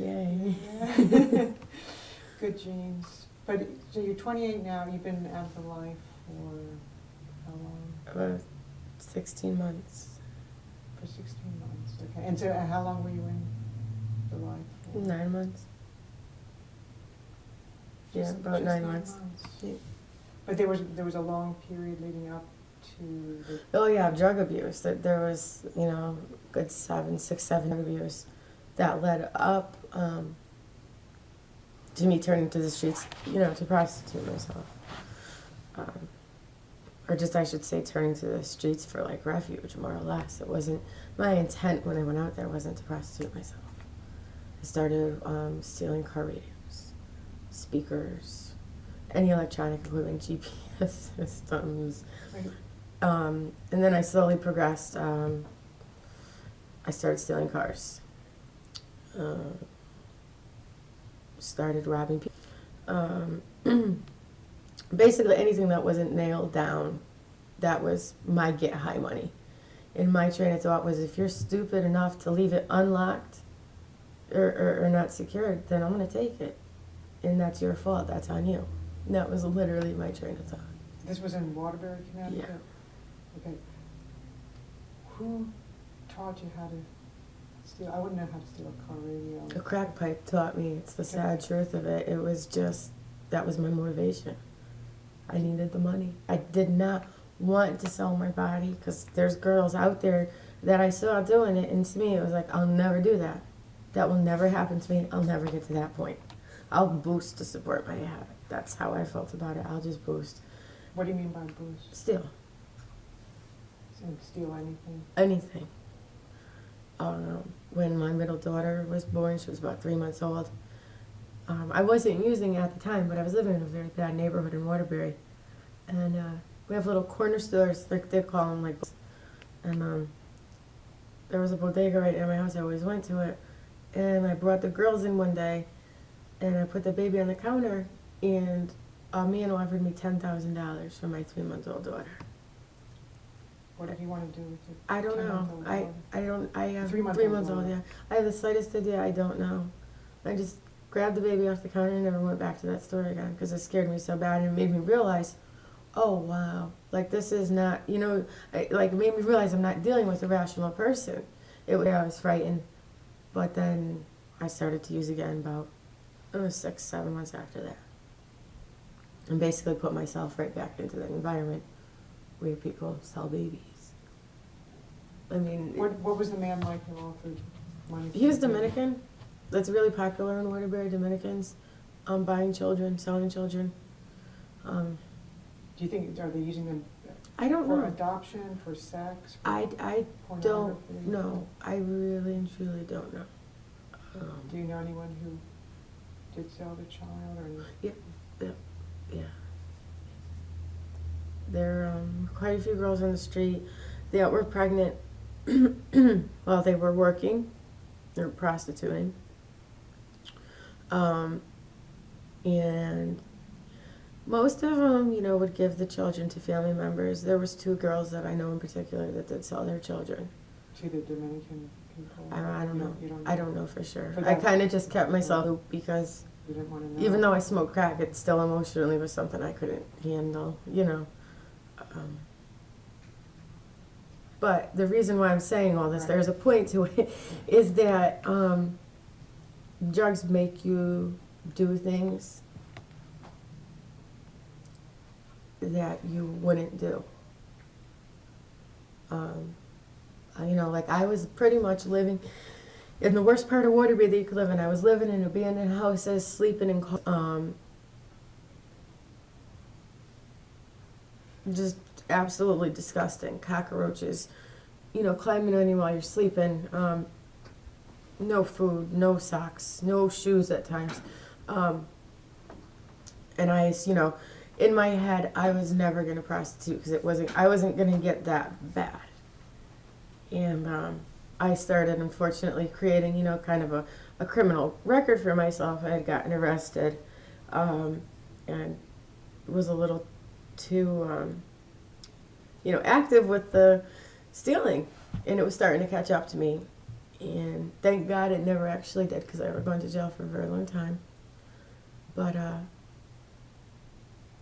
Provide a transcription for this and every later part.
Yay. Yeah. Good genes. But, so you're 28 now, you've been out of the life for how long? About 16 months. For 16 months, okay. And so how long were you in the life for? 9 months. Yeah, Just about 9 months. Yeah. But there was a long period leading up to the... Oh yeah, drug abuse. There was, good 6, 7 drug abuse that led up to me turning to the streets, to prostitute myself. Or just, I should say, turning to the streets for like refuge, more or less. It wasn't, my intent when I went out there wasn't to prostitute myself. I started stealing car radios, speakers, any electronic equipment, GPS systems. Right. And then I slowly progressed. I started stealing cars. Started robbing people. Basically anything that wasn't nailed down, that was my get high money. And my train of thought was, if you're stupid enough to leave it unlocked or not secured, then I'm going to take it. And that's your fault. That's on you. And that was literally my train of thought. This was in Waterbury, Connecticut? Yeah. Okay. Who taught you how to steal? I wouldn't know how to steal a car radio. A crack pipe taught me. It's the sad truth of it. It was just, that was my motivation. I needed the money. I did not want to sell my body because there's girls out there that I saw doing it, and to me it was like, I'll never do that. That will never happen to me. I'll never get to that point. I'll boost to support my habit. That's how I felt about it. I'll just boost. What do you mean by boost? Steal. So steal anything? Anything. When my middle daughter was born, she was about 3 months old. I wasn't using it at the time, but I was living in a very bad neighborhood in Waterbury. And we have little corner stores, like they call them, like, and there was a bodega right near my house. I always went to it. And I brought the girls in one day, and I put the baby on the counter, and a man offered me $10,000 for my 3-month-old daughter. What did you want to do with it? I don't know. I have 3 months 3 months old, yeah. I have the slightest idea. I don't know. I just grabbed the baby off the counter and never went back to that store again because it scared me so bad, and it made me realize, oh wow, like this is not, it made me realize I'm not dealing with a rational person. I was frightened, but then I started to use again about 6, 7 months after that, and basically put myself right back into that environment where people sell babies. I mean, what was the man like who offered money? He was Dominican. That's really popular in Waterbury, Dominicans, buying children, selling children. Do you think, are they using them I don't for know. adoption, for sex? For I don't pornography? know. I really and truly don't know. Do you know anyone who did sell the child? Or Yeah. There are quite a few girls on the street that were pregnant while they were working. They were prostituting. And most of them, would give the children to family members. There was 2 girls that I know in particular that did sell their children. to the Dominican people? I don't know. You don't I don't know for sure. For I that- kind of just kept myself looped because You didn't want to know? even though I smoked crack, it still emotionally was something I couldn't handle, But the reason why I'm saying all this, Right. there's a point to it, is that drugs make you do things that you wouldn't do. Like I was pretty much living in the worst part of Waterbury that you could live in. I was living in abandoned houses, sleeping in just absolutely disgusting. Cockroaches, climbing on you while you're sleeping. No food, no socks, no shoes at times. And in my head, I was never going to prostitute because I wasn't going to get that bad. And I started, unfortunately, creating, kind of a criminal record for myself. I had gotten arrested and was a little too, active with the stealing. And it was starting to catch up to me. And thank God it never actually did, because I was going to jail for a very long time. But I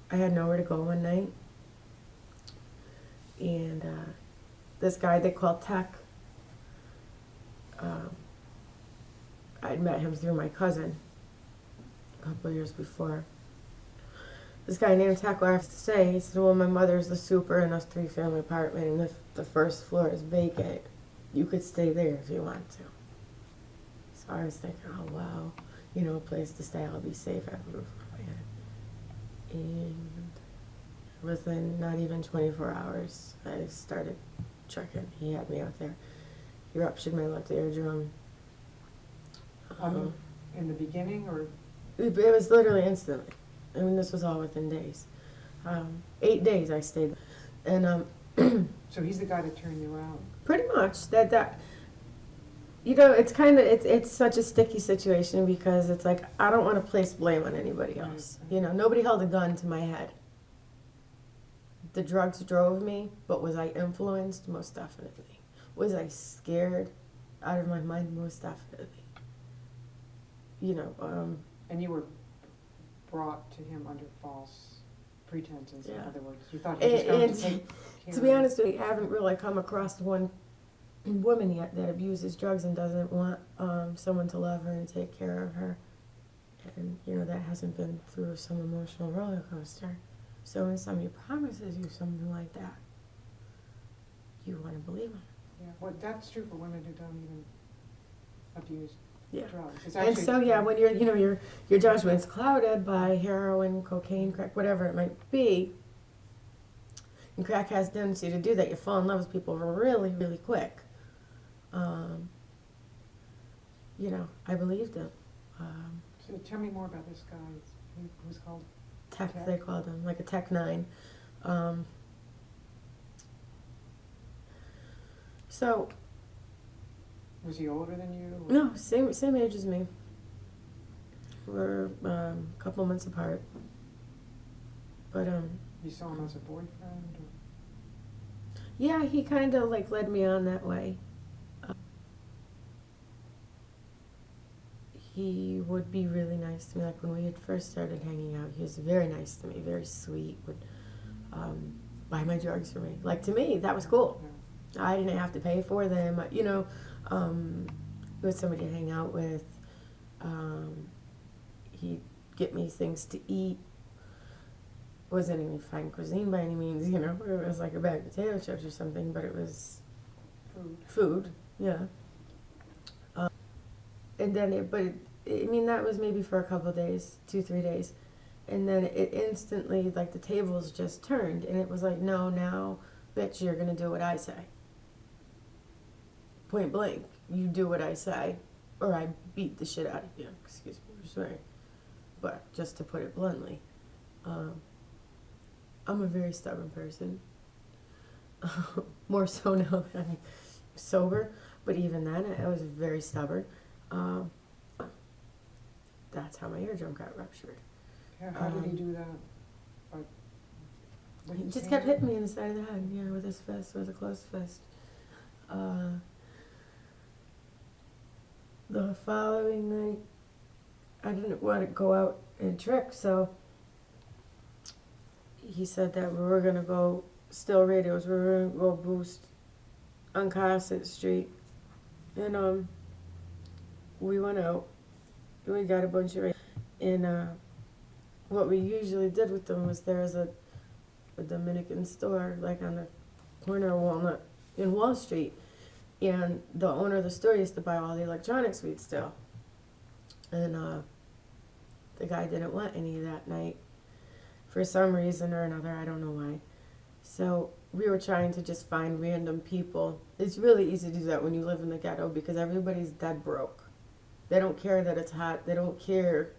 had nowhere to go one night. And this guy they call Tech, I'd met him through my cousin a couple of years before. This guy named Tech, I have to say, he said, well, my mother's the super in a 3-family apartment, and if the first floor is vacant, you could stay there if you want to. So I was thinking, oh, wow, you know, a place to stay, I'll be safe, I have a roof over my head. And within not even 24 hours, I started trucking. He had me out there. He ruptured my left eardrum. In the beginning, or? It was literally instantly. I mean, this was all within days. 8 days I stayed. And So he's the guy that turned you out? pretty much that you know, it's kind of it's such a sticky situation, because it's like I don't want to place blame on anybody else. Right. You know, nobody held a gun to my head. The drugs drove me, but was I influenced? Most definitely. Was I scared out of my mind? Most definitely. You know, And you were brought to him under false pretenses, in Yeah. other words. You thought he was going to and take care to be of honest with you, I haven't really come across one woman yet that abuses drugs and doesn't want someone to love her and take care of her. And, you know, that hasn't been through some emotional roller coaster. So when somebody promises you something like that, you want to believe them. Yeah, well, that's true for women who don't even abuse Yeah. drugs. It's And actually, so, yeah, when you're, you know, your judgment's clouded by heroin, cocaine, crack, whatever it might be, and crack has a tendency to do that. You fall in love with people really, really quick. You know, I believed him. So tell me more about this guy. Who's called? Tech, Tech? they called him, like a Tech 9. So, Was he older than you? Or? no, same age as me. We're a couple months apart. But, You saw him as a boyfriend? Or? yeah, he kind of like led me on that way. He would be really nice to me. Like when we had first started hanging out, he was very nice to me, very sweet. Would buy my drugs for me. Like to me, that was cool. Yeah. I didn't have to pay for them. You know, it was somebody to hang out with. He'd get me things to eat. Wasn't any fine cuisine by any means, you know. It was like a bag of potato chips or something, but it was food, yeah. And then I mean, that was maybe for a couple of days, 2-3 days. And then it instantly, like the tables just turned, and it was like, no, now, bitch, you're gonna do what I say. Point blank, you do what I say, or I beat the shit out of you. Excuse me for swearing. But just to put it bluntly, I'm a very stubborn person. More so now that I'm sober, but even then, I was very stubborn. That's how my eardrum got ruptured. Yeah, how did he do that? Like, with He his just hand? kept hitting me in the side of the head, yeah, with his fist, with a closed fist. The following night, I didn't want to go out and trick, so he said that we were gonna go Still Radios, we were gonna go boost on Constant Street, and we went out. We got a bunch of, and what we usually did with them was there was a Dominican store like on the corner of Walnut in Wall Street, and the owner of the store used to buy all the electronics we'd steal, and the guy didn't want any that night for some reason or another. I don't know why. So we were trying to just find random people. It's really easy to do that when you live in the ghetto because everybody's dead broke. They don't care that it's hot. They don't care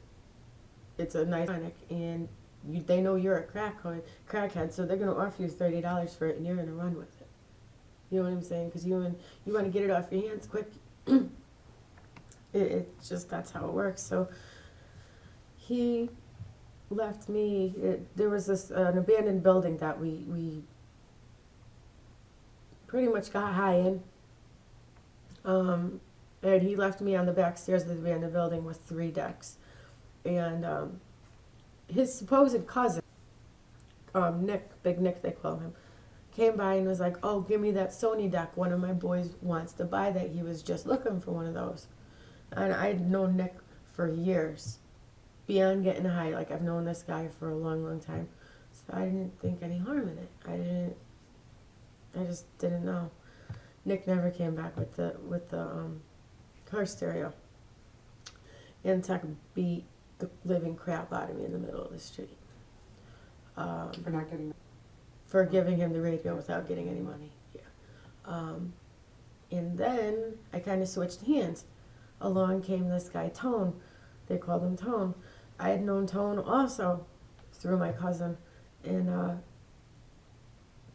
it's a nice tonic, and they know you're a crackhead, so they're going to offer you $30 for it, and you're going to run with it. You know what I'm saying? Because you want to get it off your hands quick. It's just, that's how it works. So he left me. There was an abandoned building that we pretty much got high in. And he left me on the back stairs of the abandoned building with 3 decks. And his supposed cousin, Nick, Big Nick they call him, came by and was like, oh, give me that Sony deck. One of my boys wants to buy that. He was just looking for one of those. And I'd known Nick for years, beyond getting high. Like, I've known this guy for a long, long time. So I didn't think any harm in it. I just didn't know. Nick never came back with the car stereo. And Tuck beat the living crap out of me in the middle of the street. For not getting. For giving him the radio without getting any money. Yeah. And then I kind of switched hands. Along came this guy, Tone. They called him Tone. I had known Tone also through my cousin. And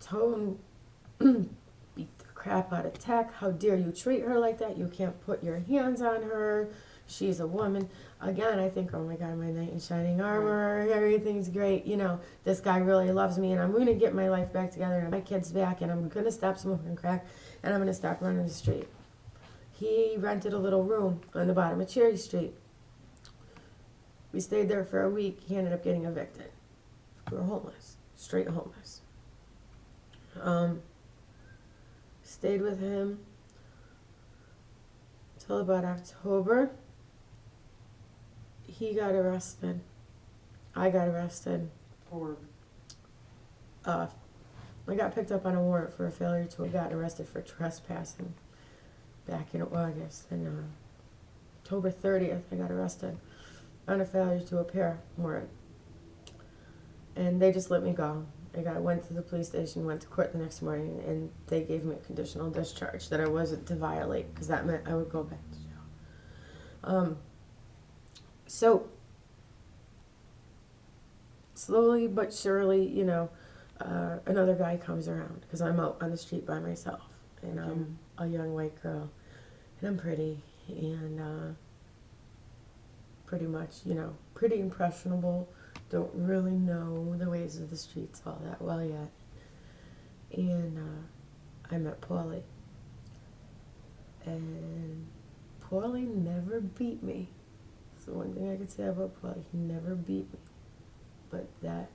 Tone beat the crap out of Tech. How dare you treat her like that? You can't put your hands on her. She's a woman. Again, I think, oh my God, my knight in shining armor, everything's great. You know, this guy really loves me, and I'm going to get my life back together and my kids back, and I'm going to stop smoking crack, and I'm going to stop running the street. He rented a little room on the bottom of Cherry Street. We stayed there for a week. He ended up getting evicted. We were homeless, straight homeless. Stayed with him till about October. He got arrested. I got arrested. For. I got picked up on a warrant for a failure to have got arrested for trespassing back in August. And October 30th, I got arrested on a failure to appear warrant. And they just let me go. I went to the police station, went to court the next morning, and they gave me a conditional discharge that I wasn't to violate, because that meant I would go back to jail. So, slowly but surely, you know, another guy comes around, because I'm out on the street by myself, and I'm a young white girl, and I'm pretty, and pretty much, you know, pretty impressionable, don't really know the ways of the streets all that well yet, and I met Paulie, and Paulie never beat me. The one thing I could say about Paulie, he never beat me. But that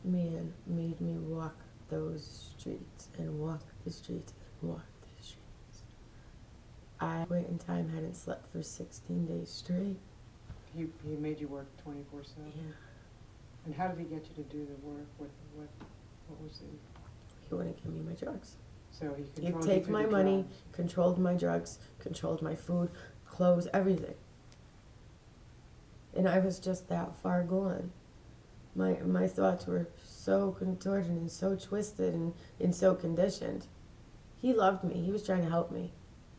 man made me walk those streets and walk the streets and walk the streets. I, at point in time, hadn't slept for 16 days straight. He made you work 24/7. Yeah. And how did he get you to do the work? What was it? He wouldn't give me my drugs. So he He'd controlled take you my through the money, drugs. controlled my drugs, controlled my food, clothes, everything. And I was just that far gone. My thoughts were so contorted and so twisted and so conditioned. He loved me. He was trying to help me.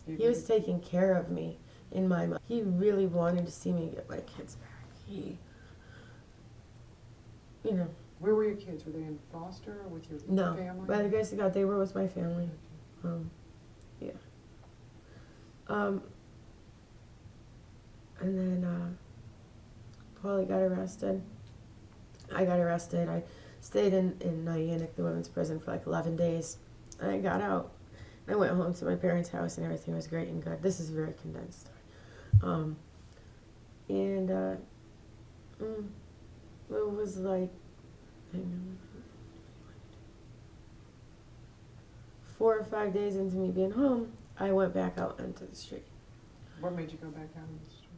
He was taking care of me in my mind. He really wanted to see me get my kids back. He, you know. Where were your kids? Were they in foster or with your No, family? by the grace of God, they were with my family. Yeah. And then Paulie got arrested. I got arrested. I stayed in Niantic, the women's prison, for like 11 days. And I got out. I went home to my parents' house, and everything was great and good. This is a very condensed story. It was like, hang on, 4 or 5 days into me being home, I went back out onto the street. What made you go back out on the street?